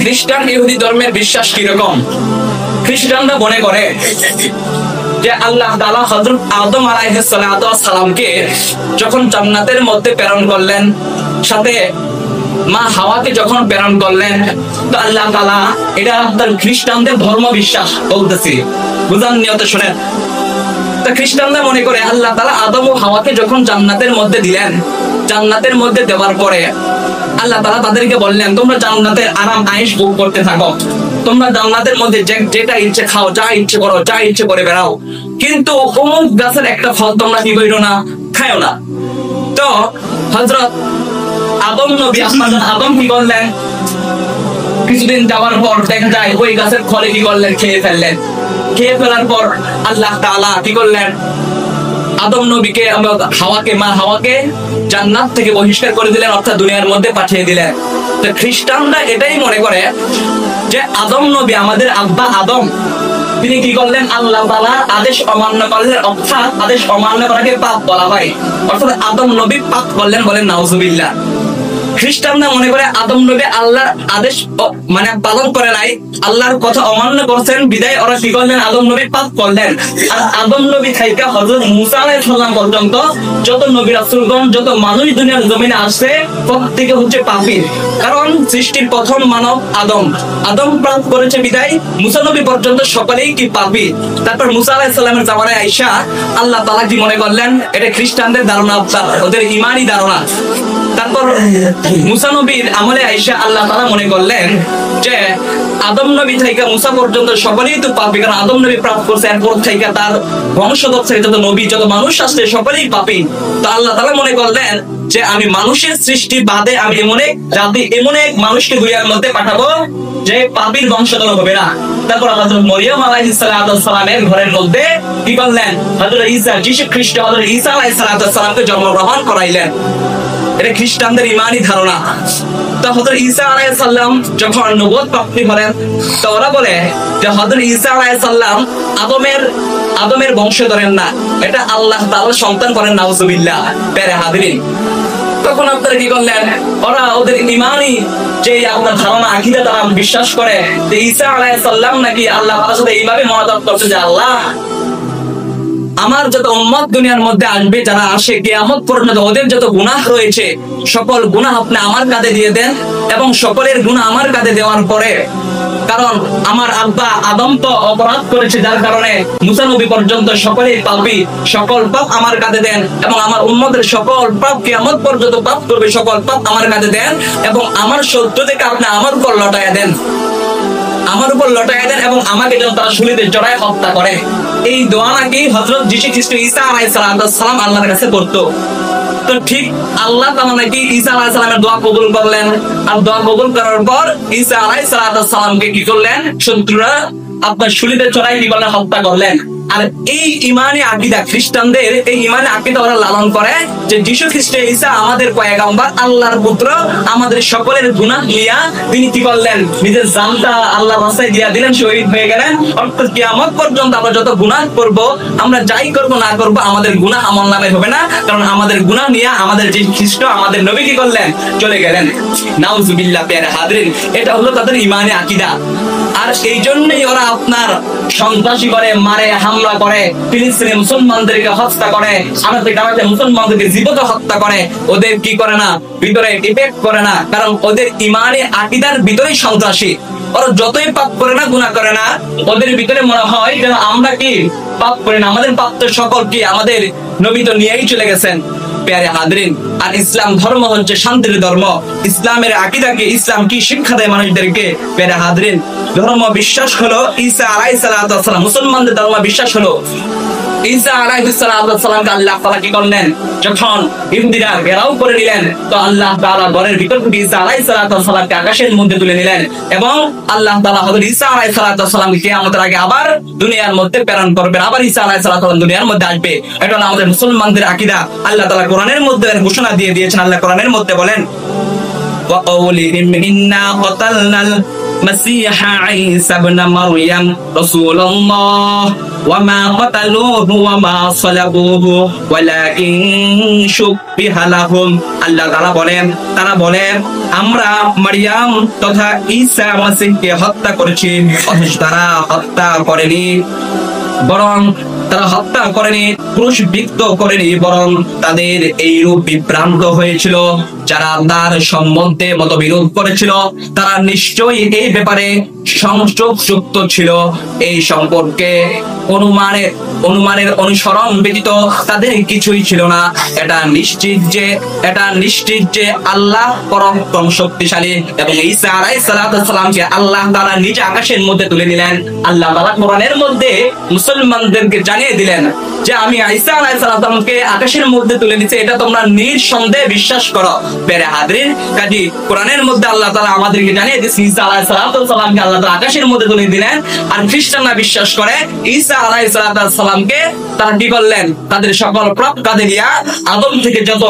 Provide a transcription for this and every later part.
খ্রিস্টান ইহুদি ধর্মের বিশ্বাস কিরকম? খ্রিস্টানরা মনে করে যে আল্লাহ তাআলা হযরত আদম আলাইহিস সালামকে যখন জান্নাতের মধ্যে প্রেরণ করলেন, সাথে মা হাওয়াকে যখন প্রেরণ করলেন, তো আল্লাহ তাআলা, এটা তার খ্রিস্টানদের ধর্ম বিশ্বাস বলতেছি, বুঝান নিয়তে শুনেন। তো খ্রিস্টানরা মনে করে আল্লাহ তাআলা আদম ও হাওয়াকে যখন জান্নাতের মধ্যে দিলেন, জান্নাতের মধ্যে দেওয়ার পরে আল্লাহ তাআলা তাদেরকে বললেন, তোমরা জান্নাতের আরাম আয়েশ ভোগ করতে থাকো, তোমরা জান্নাতের মধ্যে যেটা ইচ্ছে খাও, যা ইচ্ছে করো, যা ইচ্ছে করে বেড়াও, কিন্তু অমুক গাছের একটা ফল তোমরা কি করো না, খাও না। তো হযরত আদম নবী, আদম কি করলেন? কিছুদিন যাওয়ার পর দেখা যায় ওই গাছের ফলে কি করলেন, খেয়ে ফেললেন। খেয়ে ফেলার পর আল্লাহ তাআলা কি করলেন, আদম নবীকে, হাওয়াকে, মা হাওয়াকে জান্নাত থেকে বহিষ্কার করে দিলেন, অর্থাৎ দুনিয়ার মধ্যে পাঠিয়ে দিলেন। তো খ্রিস্টানরা এটাই মনে করে যে আদম নবী, আমাদের আব্বা আদম, তিনি কি করলেন, আল্লাহ তাআলার আদেশ অমান্য করলেন, অর্থাৎ আদেশ অমান্য করাকে পাপ বলা হয়, অর্থাৎ আদম নবী পাপ করলেন, বলেন নাউজুবিল্লাহ। খ্রিস্টানরা মনে করে আদম নবী আল্লাহর আদেশ মানে পালন করে নাই, আল্লাহর কথা অমান্য করছেন, বিদায় ওরা কি করলেন, আদম নবী পাপ করলেন। আর আদম নবী থেকে হযরত মুসা আলাইহিস সালাম পর্যন্ত যত নবী রাসূলগণ, যত মানুষ দুনিয়ার জমিনে আসছে, প্রত্যেকে হচ্ছে পাপী। কারণ সৃষ্টির প্রথম মানব আদম, আদম পাপ করেছে বিদায় মুসা নবী পর্যন্ত সকলেই কি পাপী। তারপর মুসা আলাইহিস সালামের জামানায় আয়েশা আল্লাহ তাআলা কি মনে করলেন, এটা খ্রিস্টানদের ধারণা, ওদের ঈমানি ধারণা। তারপর মুসা নবীর আমলে আয়েশা আল্লাহ তাআলা মনে করলেন যে আদম নবী থেকে মুসা পর্যন্ত সকলেই তো পাপী, কারণ আদম নবী পাপ করছে, এরপর থেকে তার বংশধর থেকে যত নবী, যত মানুষ আসছে, সকলেই পাপী। তো আল্লাহ তাআলা মনে করলেন যে আমি মানুষের সৃষ্টি বাদে আমি এমন এক জাতি, এমন এক মানুষকে দুনিয়ার মধ্যে পাঠাবো যে পাপীর বংশধর হবে না। তারপর হযরত মরিয়ম আলাইহিস সালামের ঘরের মধ্যে কি করলেন, হযরত ঈসা, যীশু খ্রিস্ট হযরত ঈসা আলাইহিস সালামকে জন্মগ্রহণ করাইলেন। এটা খ্রিস্টানদের ঈমানি ধারণা। তো হযরত ঈসা আলাইহিস সালাম যখন নবুয়ত প্রাপ্তি হলেন, তো ওরা বলে যে হযরত ঈসা আলাইহিস সালাম আদমের বংশধরের না, এটা আল্লাহ তাআলার সন্তান, করেন নাউজুবিল্লাহ। প্যারে হাজিরিন, তখন আপনারা কি করলেন, ওরা ওদের ঈমানি যে আপনার ধারণা, আকীদা, তারা বিশ্বাস করে যে ঈসা আলাইহিস সালাম নাকি আল্লাহ তাআলার সাথে এইভাবে মহাদাত করছে যে আল্লাহ, আমার যত উম্মত দুনিয়ার মধ্যে আসবে, যারা আসে কিয়ামত পর্যন্ত, ওদের যত গুনাহ রয়েছে, সকল গুনাহ আপনি আমার কাঁধে দিয়ে দেন, এবং সকলের গুনাহ আমার কাঁধে দেওয়ার পরে, কারণ আমার আব্বা আদম তো অপরাধ করেছে, যার কারণে মুসা নবী পর্যন্ত সকলেই পাপী, সকল পাপ আমার কাঁধে দেন, এবং আমার উম্মতের সকল পাপ কিয়ামত পর্যন্ত পাপ করবে, সকল পাপ আমার কাঁধে দেন, এবং আমার শত্রু থেকে আপনি আমার উপর লটায়া দেন, আমার উপর লটায়া দেন, এবং আমাকে যেন তারা শুলিতে জড়ায় হত্যা করে। এই দোয়া নাকি হযরত যীশু খ্রিস্ট ঈসা আলাইহিস সালাম আল্লাহর কাছে করতো। তো ঠিক আল্লাহ তাআলা নাকি ঈসা আলাইহিস সালামের দোয়া কবুল করলেন, আর দোয়া কবুল করার পর ঈসা আলাইহিস সালামকে কি করলেন, শত্রুরা আপনার শুলিতে চড়াই কি করলেন, হত্যা করলেন। আর এই ঈমানি আকীদা, খ্রিস্টানদের এই ঈমানি আকীদা ওরা লালন করে যে যীশু খ্রিস্ট ঈসা আমাদের পয়গম্বর, আল্লাহর পুত্র, আমাদের সকলের গুনাহ নিয়া তিনি কি করলেন, নিজের জানটা আল্লাহর রাস্তায় দিয়া দিলেন, শহীদ হয়ে গেলেন। অর্থাৎ কিয়ামত পর্যন্ত আমরা যত গুনাহ করব, আমরা যাই করব না করব, আমাদের গুনাহ আমলনামে হবে না, কারণ আমাদের গুনাহ নিয়া আমাদের যে খ্রিস্ট, আমাদের নবী কি করলেন, চলে গেলেন। নাউজুবিল্লাহ। প্যারে হাজিরিন, এটা হলো তাদের ঈমানি আকীদা। আর এই জন্যই ওরা আপনার সন্ত্রাসী করে, মারে, হামলা করে, ফিলিস্তিনে মুসলমানদেরকে হত্যা করে, আমাদের গ্রামে মুসলমানদেরকে জীবিত হত্যা করে। ওদের কি করে না, ভিতরে ইফেক্ট করে না, কারণ ওদের ঈমানি আকীদার ভিতরেই সন্ত্রাসী। ওরা যতই পাপ করে না, গুনাহ করে না, ওদের ভিতরে মনে হয় যেন আমরা কি পাপ করি না, আমাদের পাপ তো সকল কি আমাদের নবী তো নিয়েই চলে গেছেন। প্যারে হাজিরিন, আর ইসলাম ধর্ম হচ্ছে শান্তির ধর্ম। ইসলামের আকীদাকে, ইসলাম কি শিক্ষা দেয় মানুষদেরকে? প্যারে হাজিরিন, ধর্ম বিশ্বাস হলো ঈসা আলাইহিস সালাম, মুসলমানদের ধর্ম বিশ্বাস হলো ঈসা আলাইহিস সালামকে আল্লাহ তাআলা কি করলেন, যখন ইহুদিরা ঘেরাও করে নিলেন, তো আল্লাহ তাআলা ঘরের ভিতর থেকে ঈসা আলাইহিস সালামকে আকাশের মধ্যে তুলে নিলেন, এবং আল্লাহ তাআলা হযরত ঈসা আলাইহিস সালামকে কিয়ামতের আগে আবার দুনিয়ার মধ্যে প্রেরণ করবেন, আবার ঈসা আলাইহিস সালাম দুনিয়ার মধ্যে আসবে। এটা হলো আমাদের মুসলমানদের আকীদা। আল্লাহ তাআলা কোরআনের মধ্যে ঘোষণা দিয়ে দিয়েছেন। আল্লাহ কোরআনের মধ্যে বলেন, ওয়া কাউলিহিম ইন্না মাসিহা ঈসা ইবনে মারইয়াম রাসূলুল্লাহ ওয়া মা কাতালুহু ওয়া মা সালাবুহু ওয়ালাকিন শুববিহা লাহুম। আল্লাহ তাআলা বলেন, তারা বলে আমরা মারইয়াম তথা ঈসা মাসিহকে হত্যা করেছি, অথচ তারা হত্যা করেনি, বরং তারা হত্যা করেনি, ক্রুশবিদ্ধ করেনি, বরং তাদের এই রূপ বিভ্রান্ত হয়েছিল। যারা তার সম্বন্ধে মতবিরোধ করেছিল তারা নিশ্চয়ই এই ব্যাপারে সংযোগযুক্ত ছিল। এই সম্পর্কে অনুমানের অনুসরণ ব্যতীত তাদের কিছুই ছিল না। এটা নিশ্চিত যে আল্লাহ পরাক্রম শক্তিশালী এবং ঈসা আলাইহিস সালামকে আল্লাহ তাআলা নিজে আকাশের মধ্যে তুলে নিলেন। আল্লাহ তাআলা কোরআনের মধ্যে মুসলমানদেরকে জানিয়ে দিলেন যে আমি ঈসা আলাইহিস সালামকে আকাশের মধ্যে তুলে নিয়েছি, এটা তোমরা নিঃসন্দেহে বিশ্বাস করো। প্রিয় হাজরিন, কাজী কোরআনের মধ্যে আল্লাহ তাআলা আমাদেরকে জানিয়ে দিয়েছেন ঈসা আলাইহিস সালামকে আল্লাহ তাআলা আকাশের মধ্যে তুলে দিলেন। আর খ্রিস্টানরা বিশ্বাস করে ঈসা আলাইহিস সালামকে তারা কি করলেন, তাদের সকল পাপ কাঁধে নিয়ে আদম থেকে যত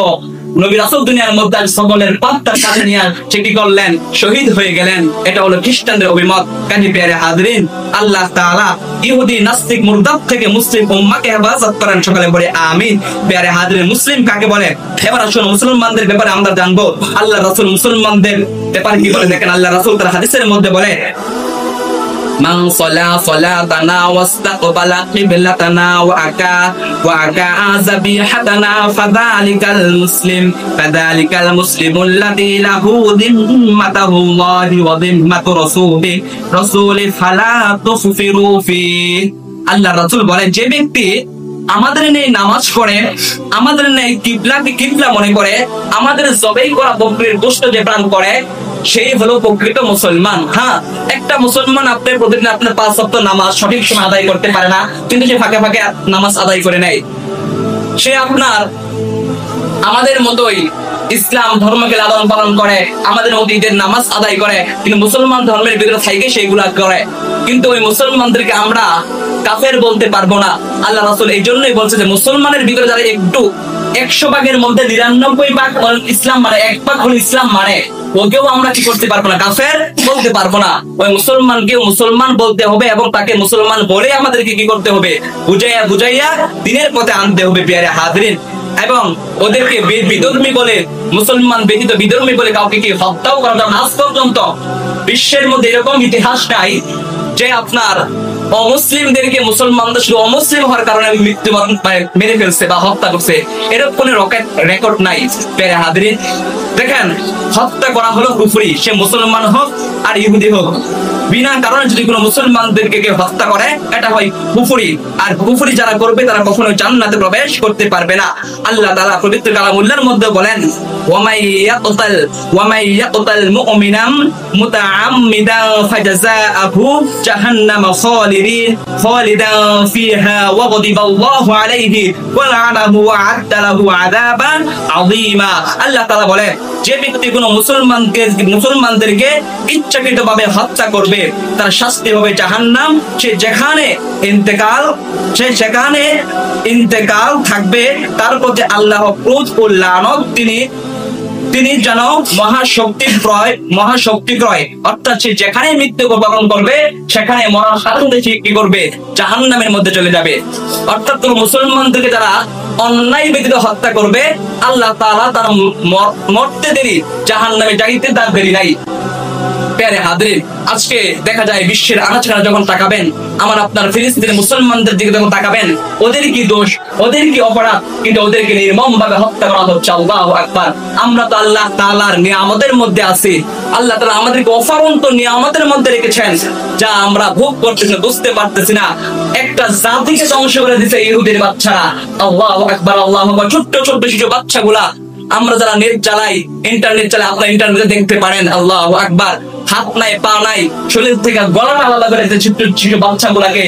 নবী রাসূল দুনিয়ার মধ্যে সকলের পাপটা কাঁধে নিয়ে সে কি করলেন, শহীদ হয়ে গেলেন। এটা হলো খ্রিস্টানদের অভিমত। কাজী প্রিয় হাজরিন, আল্লাহ তাআলা ইহুদি নাস্তিক মুরতাদ থেকে মুসলিম উম্মাহকে হেফাজত করেন। সকালে বলে আমিন। প্রিয় হাজরিন, মুসলিম কাকে বলে? এবার আসুন মুসলমানদের ব্যাপারে আমরা জানবো। আল্লাহ রাসূল মুসলমানদের ব্যাপারে কি বলে দেখেন। আল্লাহ রাসূল তার হাদিসের মধ্যে বলে মান সালা সালাতানা ওয়াস্তাকবালা কিবলাতানা ওয়া আকা যাবিহাতানা ফাযালিকাল মুসলিমুল্লাযী লাহু যিম্মাতুল্লাহি ওয়া যিম্মাতু রাসূলি ফালা তুফিরু ফি। আল্লাহ রাসূল বলেন, যে ব্যক্তি আমাদের নেই নামাজ পড়ে, আমাদের নেই কিবলাকে কিবলা মনে করে, আমাদের জবাই করা বকরির গোশত যে পান করে, সেই হলো প্রকৃত মুসলমান। হ্যাঁ, একটা মুসলমান আপনার প্রতিদিন আপনার 5 ওয়াক্ত নামাজ সঠিক সময় আদায় করতে পারে না, কিন্তু সে ফাঁকে ফাঁকে নামাজ আদায় করে নেয়। সে আপনার আমাদের মতোই ইসলাম ধর্মকে লালন পালন করে, আমাদের মতো ঈদের নামাজ আদায় করে, কিন্তু মুসলমান ধর্মের ভিতরে থেকে সেগুলা করে। কিন্তু ওই মুসলমানদেরকে আমরা কাফের বলতে পারবো না। আল্লাহ রাসূল এই জন্যই বলছে যে মুসলমানের ভিতরে যারা একটু 100 ভাগের মধ্যে 99 ভাগ ইসলাম মানে, 1 ভাগ হলো ইসলাম মানে, ওকেও আমরা কি করতে পারবো না, কাফের বলতে পারবো না। ওই মুসলমানকেও মুসলমান বলতে হবে এবং তাকে মুসলমান বলে আমাদেরকে কি করতে হবে, বুঝাইয়া দিনের পথে আনতে হবে। প্রিয় হাজরিন, এবং ওদেরকে বিধর্মী বলে, মুসলমান ব্যতীত বিধর্মী বলে কাউকে কি হত্যাও করা যাবে না। আজ পর্যন্ত বিশ্বের মধ্যে এরকম ইতিহাস নাই যে আপনার অমুসলিমদেরকে মুসলমানদের শুধু অমুসলিম হওয়ার কারণে মৃত্যুবরণ মেরে ফেলছে বা হত্যা করছে, এরকম কোন রেকর্ড নাই। প্রিয় হাজরিন, দেখেন হত্যা করা হলো কুফরি, সে মুসলমান হোক আর ইহুদি হোক। বিনা কারণে যদি কোনো মুসলমানদেরকে কেউ হত্যা করে, এটা হয় কুফরি। আর কুফরি যারা করবে তারা কখনো জান্নাতে প্রবেশ করতে পারবে না। আল্লাহ তাআলা পবিত্র কালামুল্লাহর মধ্যে বলেন, ওয়ামাই ইয়াকতাল মুমিনাম মুতাআম্মিদান ফাজাযাআহু জাহান্নাম খালিদান ফিহা ওয়া গাদিবাল্লাহু আলাইহি ওয়া লা'নাহু ওয়া আ'আদ্দা লাহু আযাবান আযীমা। আল্লাহ তাআলা বলেন, যে ব্যক্তি কোনো মুসলমানদেরকে ইচ্ছাকৃতভাবে হত্যা করবে তার শাস্তি হবে জাহান্নাম। সে যেখানে ইন্তেকাল থাকবে তার প্রতি আল্লাহ ক্রোধ ও লানত তিনি যেন মহাশক্তি ক্রয়, অর্থাৎ সে যেখানে মৃত্যুবরণ করবে সেখানে মরার সাথে সে কি করবে, জাহান্নামের মধ্যে চলে যাবে। অর্থাৎ কোন মুসলমানদেরকে যারা অন্যায় ব্যতীত হত্যা করবে, আল্লাহ তাআলা তার মরতে দেরি, জাহান্নামে যাইতে তার দেরি নাই। প্যারে হাজরিন, আজকে দেখা যায় বিশ্বের আনাচকানা যখন তাকাবেন, আমার আপনার ফিলিস্তিনের মুসলমানদের দিকে যখন তাকাবেন, ওদের কি দোষ, ওদের কি অপরাধ, কিন্তু ওদেরকে নির্মম ভাবে হত্যা করা হচ্ছে। আল্লাহু আকবার। আমরা তো আল্লাহ তাআলার নিয়ামতের মধ্যে আছি। আল্লাহ তাআলা আমাদেরকে অফারন্ত নিয়ামতের মধ্যে রেখেছেন, যা আমরা ভোগ করতেছি, বুঝতে পারতেছি না। একটা জাতিকে ধ্বংস করে দিতে ইহুদির বাচ্চারা। আল্লাহু আকবার, আল্লাহু আকবার। ছোট্ট ছোট্ট শিশু বাচ্চাগুলা, আমরা যারা নেট চালাই, ইন্টারনেট চালাই, আপনারা ইন্টারনেটে দেখতে পারেন। আল্লাহু আকবার। হাত নাই, পা নাই, শরীর থেকে গলাটা আলাদা করে ছোট্ট ছোট বাচ্চাগুলাকে,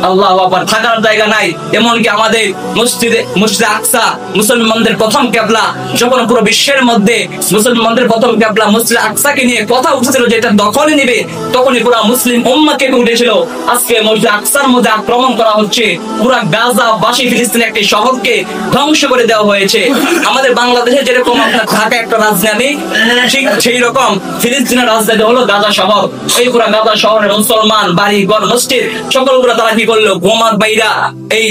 আল্লাহু আকবার, থাকার জায়গা নাই। এমনকি আমাদের মসজিদে আকসা, মুসলমানদের প্রথম কিবলা, যখন পুরো বিশ্বের মধ্যে মুসলমানদের প্রথম কিবলা মসজিদে আকসাকে নিয়ে কথা উঠছিল যে এটা দখলে নিবে, তখনই পুরো মুসলিম উম্মাহকে উঠেছিল। আজকে মসজিদে আকসার মধ্যে আক্রমণ করা হচ্ছে, পুরো গাজাবাসী ফিলিস্তিনের একটি শহরকে ধ্বংস করে দেওয়া হয়েছে। আমাদের বাংলাদেশে যেরকম আপনার ঢাকা একটা রাজধানী, ঠিক সেই রকম ফিলিস্তিনের রাজধানী হলো হলো গাজা শহর। এই পুরা গাজা শহরের মুসলমান বাড়ি ঘর মসজিদ সকলগুলো তারা কি করলো, গোমাত বাইরা এই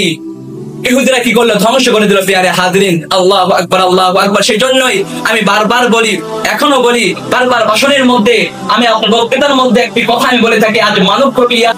ইহুদিরা কি করলো, ধ্বংস করে দিল। প্রিয়ারে হাজরিন, আল্লাহু আকবার, আল্লাহু আকবার। সেই জন্যই আমি বারবার বলি, এখনো বলি, বারবার ভাষণের মধ্যে আমি আপনার বক্তৃতার মধ্যে একটি কথা আমি বলে থাকি, আজ মানব প্রক্রিয়া